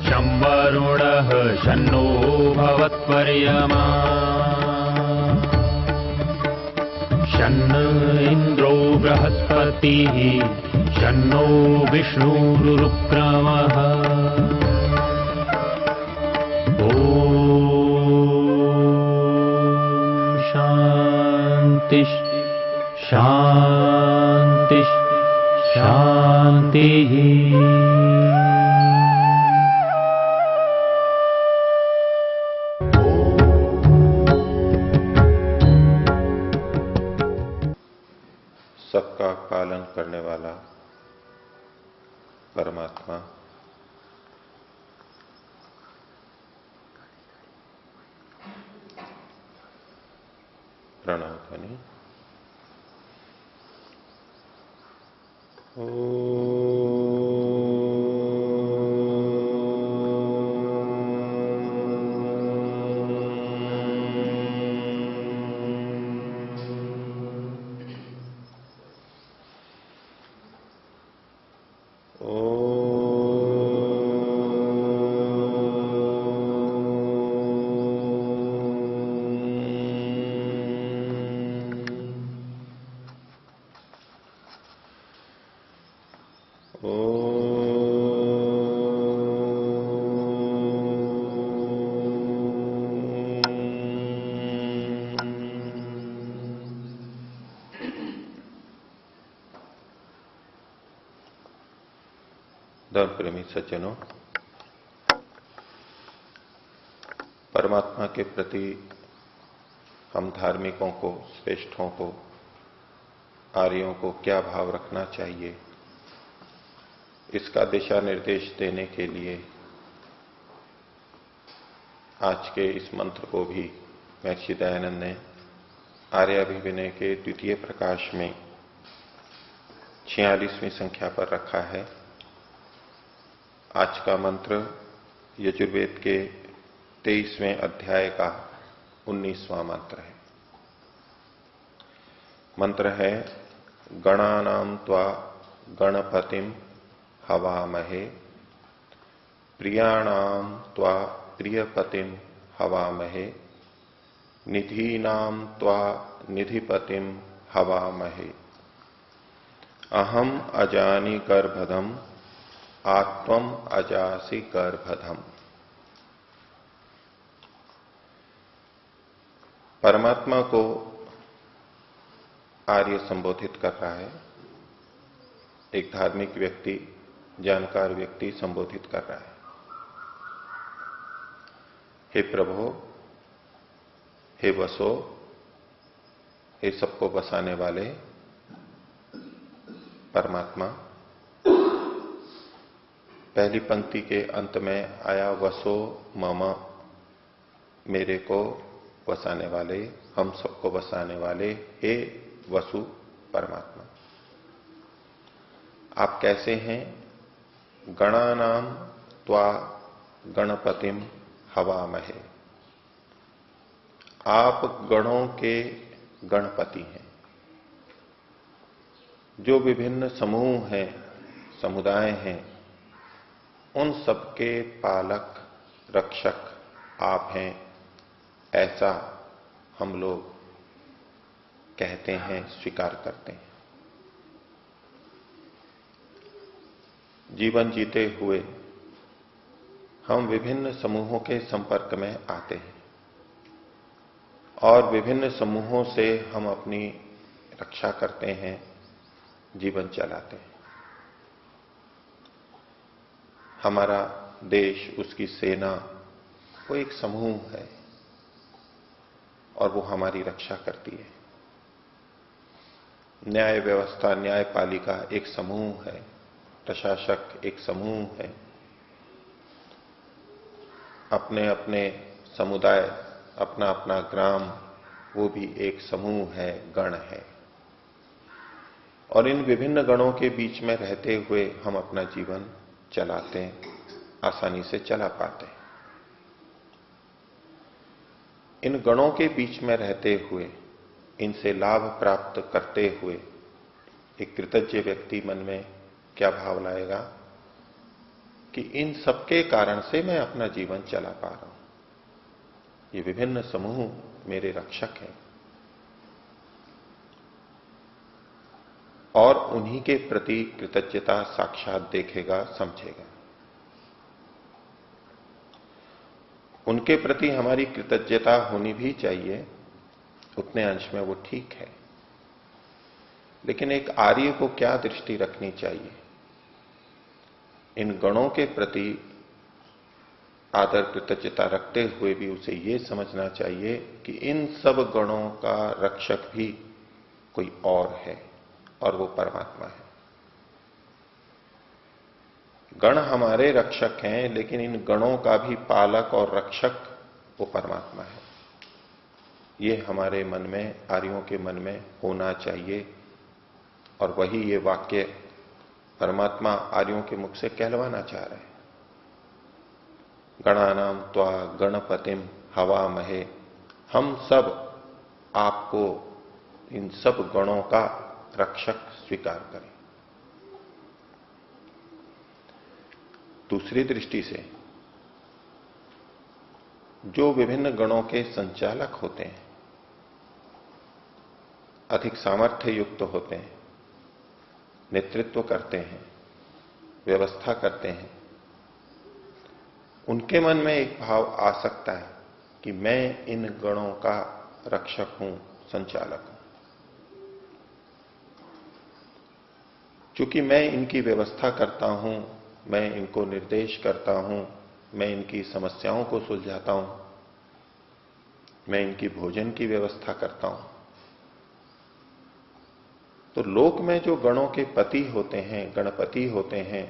शं वरुणः शन्नो भवत्पर्यमा शन्न इन्द्रो बृहस्पतिः शन्नो विष्णुरुक्रमः ॐ शान्ति शान्ति शान्तिः। सबका पालन करने वाला परमात्मा प्रणव ध्वनि। धर्म प्रेमी सज्जनों, परमात्मा के प्रति हम धार्मिकों को, श्रेष्ठों को, आर्यों को क्या भाव रखना चाहिए, इसका दिशा निर्देश देने के लिए आज के इस मंत्र को भी महर्षि दयानंद ने आर्याभिविनय के द्वितीय प्रकाश में 46वीं संख्या पर रखा है। आज का मंत्र यजुर्वेद के 23वें अध्याय का 19वां मंत्र है। मंत्र है गणानां त्वा गणपतिम हवामहे प्रियाणां त्वा प्रियपतिम हवामहे निधीनां त्वा निधिपतिम हवामहे अहम अजानि गर्भधम आत्मम अजासि गर्भधम। परमात्मा को आर्य संबोधित कर रहा है, एक धार्मिक व्यक्ति, जानकार व्यक्ति संबोधित कर रहा है। हे प्रभु, हे वसो, हे सबको बसाने वाले परमात्मा। पहली पंक्ति के अंत में आया वसो मम, मेरे को बसाने वाले, हम सबको बसाने वाले, हे वसु परमात्मा। आप कैसे हैं? गणानां त्वा गणपतिम हवामहे, आप गणों के गणपति हैं। जो विभिन्न समूह हैं, समुदाय हैं, उन सबके पालक, रक्षक आप हैं, ऐसा हम लोग कहते हैं, स्वीकार करते हैं। जीवन जीते हुए हम विभिन्न समूहों के संपर्क में आते हैं और विभिन्न समूहों से हम अपनी रक्षा करते हैं, जीवन चलाते हैं। हमारा देश, उसकी सेना, वो एक समूह है और वो हमारी रक्षा करती है। न्याय व्यवस्था, न्यायपालिका एक समूह है, प्रशासक एक समूह है, अपने अपने समुदाय, अपना अपना ग्राम, वो भी एक समूह है, गण है। और इन विभिन्न गणों के बीच में रहते हुए हम अपना जीवन चलाते हैं, आसानी से चला पाते हैं। इन गणों के बीच में रहते हुए, इनसे लाभ प्राप्त करते हुए एक कृतज्ञ व्यक्ति मन में क्या भाव लाएगा? कि इन सबके कारण से मैं अपना जीवन चला पा रहा हूं। ये विभिन्न समूह मेरे रक्षक हैं और उन्हीं के प्रति कृतज्ञता साक्षात देखेगा, समझेगा। उनके प्रति हमारी कृतज्ञता होनी भी चाहिए, उतने अंश में वो ठीक है। लेकिन एक आर्य को क्या दृष्टि रखनी चाहिए? इन गणों के प्रति आदर कृतज्ञता रखते हुए भी उसे ये समझना चाहिए कि इन सब गणों का रक्षक भी कोई और है और वो परमात्मा है। गण हमारे रक्षक हैं, लेकिन इन गणों का भी पालक और रक्षक वो परमात्मा है। ये हमारे मन में, आर्यों के मन में होना चाहिए। और वही ये वाक्य परमात्मा आर्यों के मुख से कहलवाना चाह रहे हैं। गणानाम त्वा गणपतिम हवामहे, हम सब आपको इन सब गणों का रक्षक स्वीकार करें। दूसरी दृष्टि से जो विभिन्न गणों के संचालक होते हैं, अधिक सामर्थ्य युक्त होते हैं, नेतृत्व करते हैं, व्यवस्था करते हैं, उनके मन में एक भाव आ सकता है कि मैं इन गणों का रक्षक हूं, संचालक हूं। चूंकि मैं इनकी व्यवस्था करता हूं, मैं इनको निर्देश करता हूं, मैं इनकी समस्याओं को सुलझाता हूं, मैं इनकी भोजन की व्यवस्था करता हूं, तो लोक में जो गणों के पति होते हैं, गणपति होते हैं,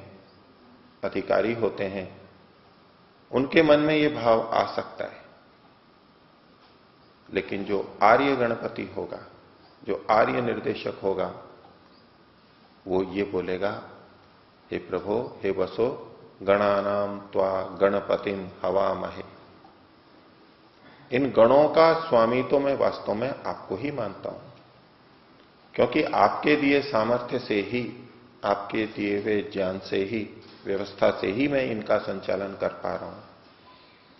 अधिकारी होते हैं, उनके मन में यह भाव आ सकता है। लेकिन जो आर्य गणपति होगा, जो आर्य निर्देशक होगा, वो ये बोलेगा, हे प्रभो, हे वसो, गणानाम त्वा गणपतिम हवामहे। इन गणों का स्वामी तो मैं वास्तव में आपको ही मानता हूं, क्योंकि आपके दिए सामर्थ्य से ही, आपके दिए हुए ज्ञान से ही, व्यवस्था से ही मैं इनका संचालन कर पा रहा हूं।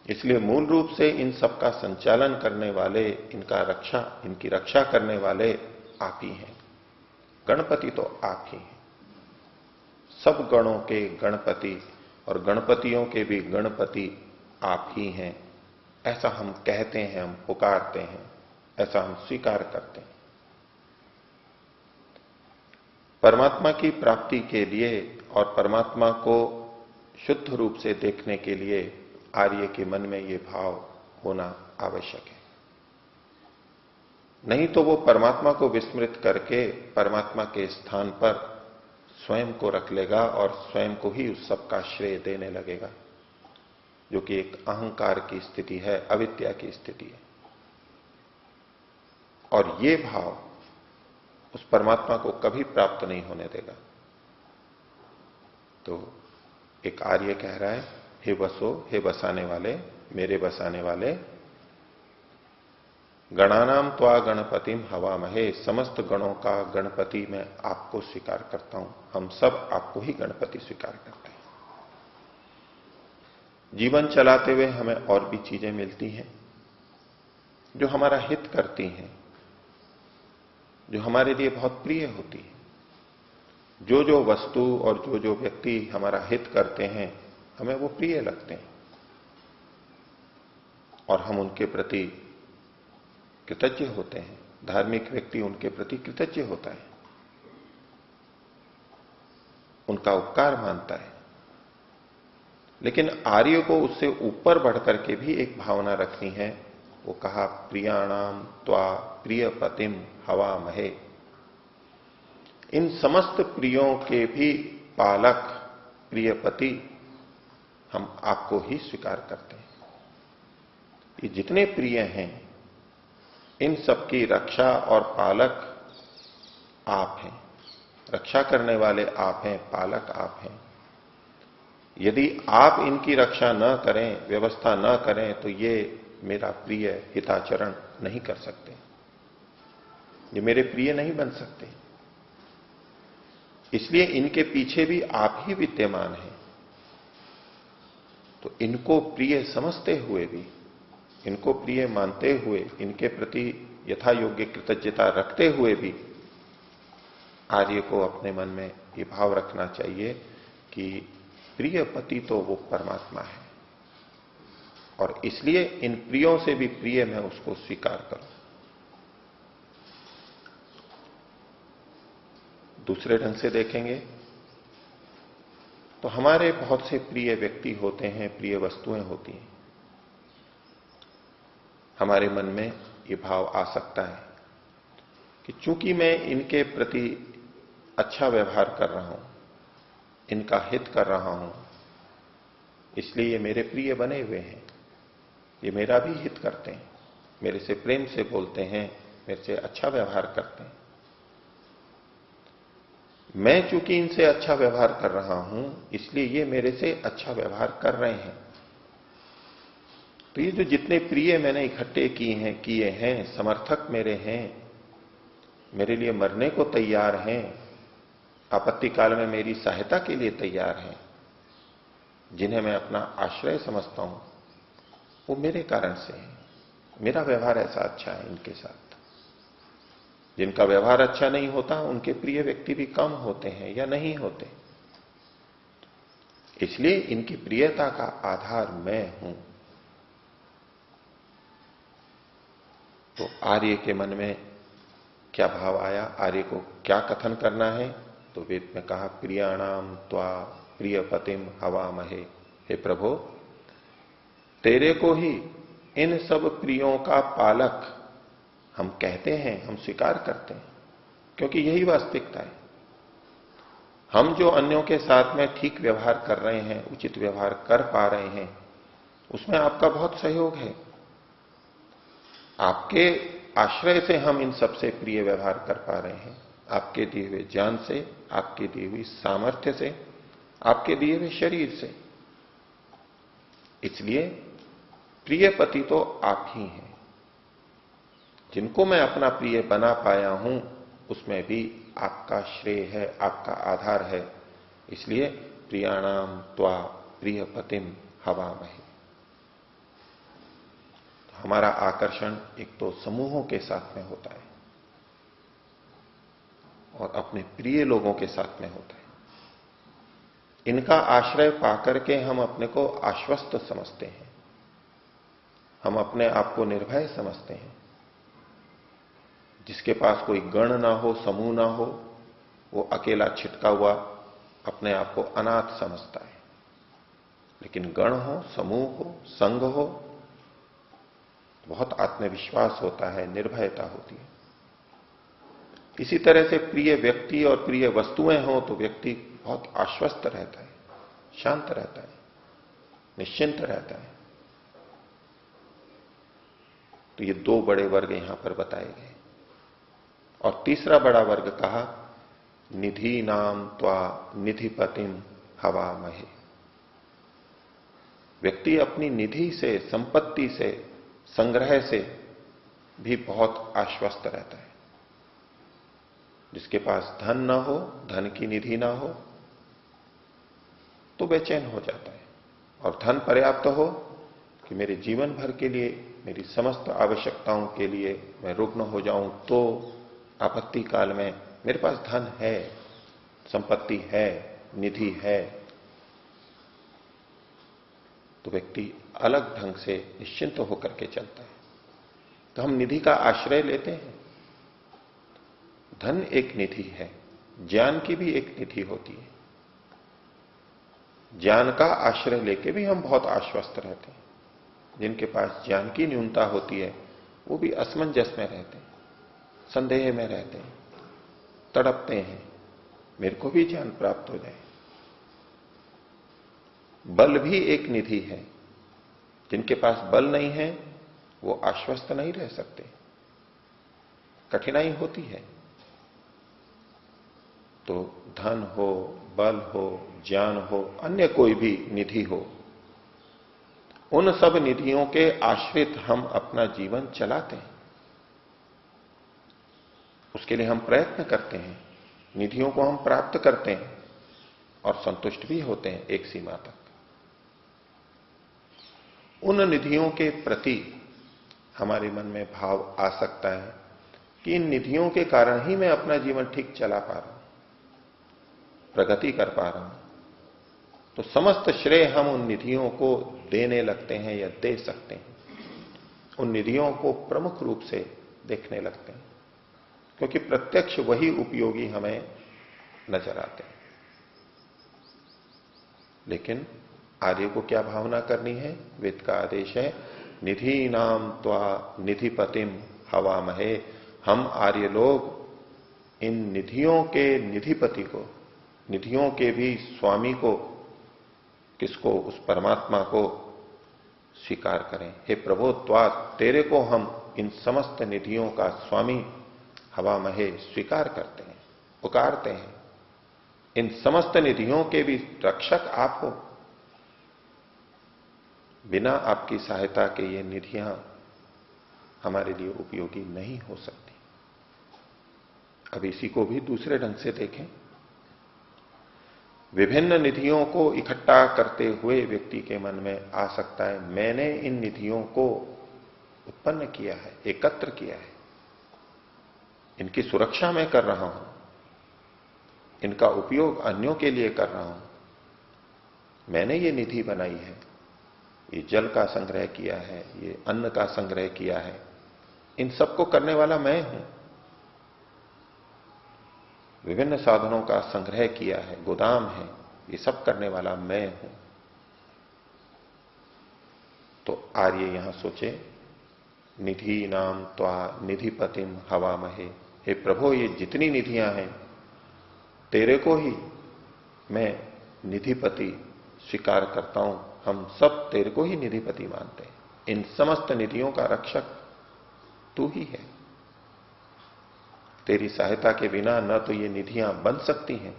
इसलिए मूल रूप से इन सबका संचालन करने वाले, इनकी रक्षा करने वाले आप ही हैं। गणपति तो आप ही हैं। सब गणों के गणपति और गणपतियों के भी गणपति आप ही हैं। ऐसा हम कहते हैं, हम पुकारते हैं, ऐसा हम स्वीकार करते हैं। परमात्मा की प्राप्ति के लिए और परमात्मा को शुद्ध रूप से देखने के लिए आर्य के मन में ये भाव होना आवश्यक है। नहीं तो वो परमात्मा को विस्मृत करके परमात्मा के स्थान पर स्वयं को रख लेगा और स्वयं को ही उस सब का श्रेय देने लगेगा, जो कि एक अहंकार की स्थिति है, अविद्या की स्थिति है। और ये भाव उस परमात्मा को कभी प्राप्त नहीं होने देगा। तो एक आर्य कह रहा है, हे वसो, हे बसाने वाले, मेरे बसाने वाले, गणानाम त्वा गणपतिम हवामहे, समस्त गणों का गणपति मैं आपको स्वीकार करता हूं। हम सब आपको ही गणपति स्वीकार करते हैं। जीवन चलाते हुए हमें और भी चीजें मिलती हैं जो हमारा हित करती हैं, जो हमारे लिए बहुत प्रिय होती है। जो जो वस्तु और जो जो व्यक्ति हमारा हित करते हैं, हमें वो प्रिय लगते हैं और हम उनके प्रति कृतज्ञ होते हैं। धार्मिक व्यक्ति उनके प्रति कृतज्ञ होता है, उनका उपकार मानता है। लेकिन आर्य को उससे ऊपर बढ़कर के भी एक भावना रखनी है। वो कहा, प्रियाणाम त्वा प्रियपतिम हवामहे, इन समस्त प्रियों के भी पालक, प्रियपति हम आपको ही स्वीकार करते हैं। ये जितने प्रिय हैं, इन सबकी रक्षा और पालक आप हैं। रक्षा करने वाले आप हैं, पालक आप हैं। यदि आप इनकी रक्षा न करें, व्यवस्था न करें, तो ये मेरा प्रिय हिताचरण नहीं कर सकते, ये मेरे प्रिय नहीं बन सकते। इसलिए इनके पीछे भी आप ही विद्यमान हैं। तो इनको प्रिय समझते हुए भी, इनको प्रिय मानते हुए, इनके प्रति यथा योग्य कृतज्ञता रखते हुए भी आर्य को अपने मन में ये भाव रखना चाहिए कि प्रिय पति तो वो परमात्मा है और इसलिए इन प्रियों से भी प्रिय मैं उसको स्वीकार करूं। दूसरे ढंग से देखेंगे तो हमारे बहुत से प्रिय व्यक्ति होते हैं, प्रिय वस्तुएं होती हैं। हमारे मन में ये भाव आ सकता है कि चूंकि मैं इनके प्रति अच्छा व्यवहार कर रहा हूं, इनका हित कर रहा हूं, इसलिए ये मेरे प्रिय बने हुए हैं, ये मेरा भी हित करते हैं, मेरे से प्रेम से बोलते हैं, मेरे से अच्छा व्यवहार करते हैं। मैं चूंकि इनसे अच्छा व्यवहार कर रहा हूं, इसलिए ये मेरे से अच्छा व्यवहार कर रहे हैं। तो ये जो जितने प्रिय मैंने इकट्ठे किए हैं, समर्थक मेरे हैं, मेरे लिए मरने को तैयार हैं, आपत्ति काल में मेरी सहायता के लिए तैयार हैं, जिन्हें मैं अपना आश्रय समझता हूं, वो मेरे कारण से है। मेरा व्यवहार ऐसा अच्छा है इनके साथ। जिनका व्यवहार अच्छा नहीं होता, उनके प्रिय व्यक्ति भी कम होते हैं या नहीं होते। इसलिए इनकी प्रियता का आधार मैं हूं। तो आर्य के मन में क्या भाव आया, आर्य को क्या कथन करना है? तो वेद में कहा, प्रियाणाम त्वा प्रिय पतिम हवामहे। हे प्रभु, तेरे को ही इन सब प्रियों का पालक हम कहते हैं, हम स्वीकार करते हैं, क्योंकि यही वास्तविकता है। हम जो अन्यों के साथ में ठीक व्यवहार कर रहे हैं, उचित व्यवहार कर पा रहे हैं, उसमें आपका बहुत सहयोग है। आपके आश्रय से हम इन सबसे प्रिय व्यवहार कर पा रहे हैं, आपके दिए हुए ज्ञान से, आपके दिए हुई सामर्थ्य से, आपके दिए हुए शरीर से। इसलिए प्रिय पति तो आप ही हैं। जिनको मैं अपना प्रिय बना पाया हूं, उसमें भी आपका श्रेय है, आपका आधार है। इसलिए प्रियाणाम त्वा प्रिय पतिम हवामहे। हमारा आकर्षण एक तो समूहों के साथ में होता है और अपने प्रिय लोगों के साथ में होता है। इनका आश्रय पाकर के हम अपने को आश्वस्त समझते हैं, हम अपने आप को निर्भय समझते हैं। जिसके पास कोई गण ना हो, समूह ना हो, वो अकेला छिटका हुआ अपने आप को अनाथ समझता है। लेकिन गण हो, समूह हो, संघ हो, बहुत आत्मविश्वास होता है, निर्भयता होती है। इसी तरह से प्रिय व्यक्ति और प्रिय वस्तुएं हो तो व्यक्ति बहुत आश्वस्त रहता है, शांत रहता है, निश्चिंत रहता है। तो ये दो बड़े वर्ग यहां पर बताए गए। और तीसरा बड़ा वर्ग कहा, निधि नाम त्वा निधिपतिम हवामहे। व्यक्ति अपनी निधि से, संपत्ति से, संग्रह से भी बहुत आश्वस्त रहता है। जिसके पास धन ना हो, धन की निधि ना हो, तो बेचैन हो जाता है। और धन पर्याप्त हो कि मेरे जीवन भर के लिए, मेरी समस्त आवश्यकताओं के लिए मैं रुग्ण हो जाऊं, तो आपत्ति काल में मेरे पास धन है, संपत्ति है, निधि है, तो व्यक्ति अलग ढंग से निश्चिंत होकर के चलता है। तो हम निधि का आश्रय लेते हैं। धन एक निधि है, ज्ञान की भी एक निधि होती है। ज्ञान का आश्रय लेके भी हम बहुत आश्वस्त रहते हैं। जिनके पास ज्ञान की न्यूनता होती है, वो भी असमंजस में रहते हैं, संदेह में रहते हैं, तड़पते हैं, मेरे को भी ज्ञान प्राप्त हो जाए। बल भी एक निधि है। जिनके पास बल नहीं है, वो आश्वस्त नहीं रह सकते, कठिनाई होती है। तो धन हो, बल हो, ज्ञान हो, अन्य कोई भी निधि हो, उन सब निधियों के आश्रित हम अपना जीवन चलाते हैं। उसके लिए हम प्रयत्न करते हैं, निधियों को हम प्राप्त करते हैं और संतुष्ट भी होते हैं एक सीमा तक। उन निधियों के प्रति हमारे मन में भाव आ सकता है कि इन निधियों के कारण ही मैं अपना जीवन ठीक चला पा रहा हूं, प्रगति कर पा रहा हूं। तो समस्त श्रेय हम उन निधियों को देने लगते हैं या दे सकते हैं, उन निधियों को प्रमुख रूप से देखने लगते हैं, क्योंकि प्रत्यक्ष वही उपयोगी हमें नजर आते हैं। लेकिन आर्य को क्या भावना करनी है? वेद का आदेश है, निधि नाम त्वा निधिपतिम हवामहे। हम आर्य लोग इन निधियों के निधिपति को, निधियों के भी स्वामी को, किसको? उस परमात्मा को स्वीकार करें। हे प्रभु, त्वा तेरे को हम इन समस्त निधियों का स्वामी हवामहे स्वीकार करते हैं, पुकारते हैं। इन समस्त निधियों के भी रक्षक आप हो। बिना आपकी सहायता के ये निधियां हमारे लिए उपयोगी नहीं हो सकती। अब इसी को भी दूसरे ढंग से देखें। विभिन्न निधियों को इकट्ठा करते हुए व्यक्ति के मन में आ सकता है, मैंने इन निधियों को उत्पन्न किया है, एकत्र किया है, इनकी सुरक्षा मैं कर रहा हूं, इनका उपयोग अन्यों के लिए कर रहा हूं, मैंने ये निधि बनाई है, ये जल का संग्रह किया है, ये अन्न का संग्रह किया है, इन सबको करने वाला मैं हूं। विभिन्न साधनों का संग्रह किया है, गोदाम है, ये सब करने वाला मैं हूं। तो आर्य यहां सोचे, निधि नाम त्वा निधिपतिम हवामहे। हे प्रभु, ये जितनी निधियां हैं तेरे को ही मैं निधिपति स्वीकार करता हूं। हम सब तेरे को ही निधिपति मानते हैं। इन समस्त निधियों का रक्षक तू ही है। तेरी सहायता के बिना न तो ये निधियां बन सकती हैं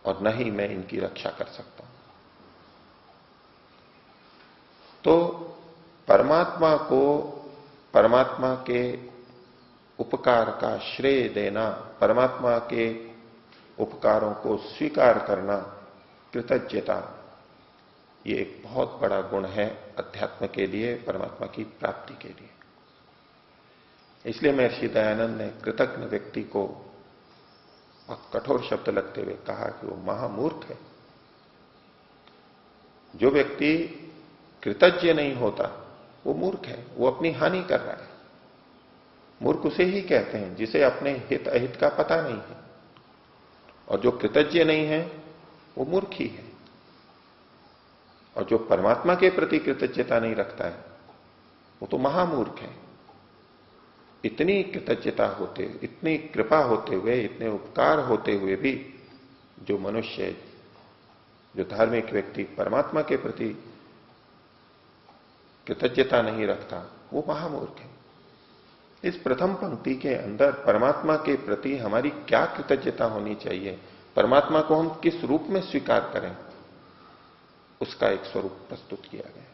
और न ही मैं इनकी रक्षा कर सकता हूं। तो परमात्मा को, परमात्मा के उपकार का श्रेय देना, परमात्मा के उपकारों को स्वीकार करना, कृतज्ञता, ये एक बहुत बड़ा गुण है अध्यात्म के लिए, परमात्मा की प्राप्ति के लिए। इसलिए महर्षि दयानंद ने कृतज्ञ व्यक्ति को कठोर शब्द लगते हुए कहा कि वो महामूर्ख है। जो व्यक्ति कृतज्ञ नहीं होता वो मूर्ख है, वो अपनी हानि कर रहा है। मूर्ख उसे ही कहते हैं जिसे अपने हित अहित का पता नहीं है, और जो कृतज्ञ नहीं है वो मूर्ख ही है। और जो परमात्मा के प्रति कृतज्ञता नहीं रखता है वो तो महामूर्ख है। इतनी कृतज्ञता होते, इतनी कृपा होते हुए, इतने उपकार होते हुए भी जो मनुष्य, जो धार्मिक व्यक्ति परमात्मा के प्रति कृतज्ञता नहीं रखता वो महामूर्ख है। इस प्रथम पंक्ति के अंदर परमात्मा के प्रति हमारी क्या कृतज्ञता होनी चाहिए, परमात्मा को हम किस रूप में स्वीकार करें, उसका एक स्वरूप प्रस्तुत किया गया है।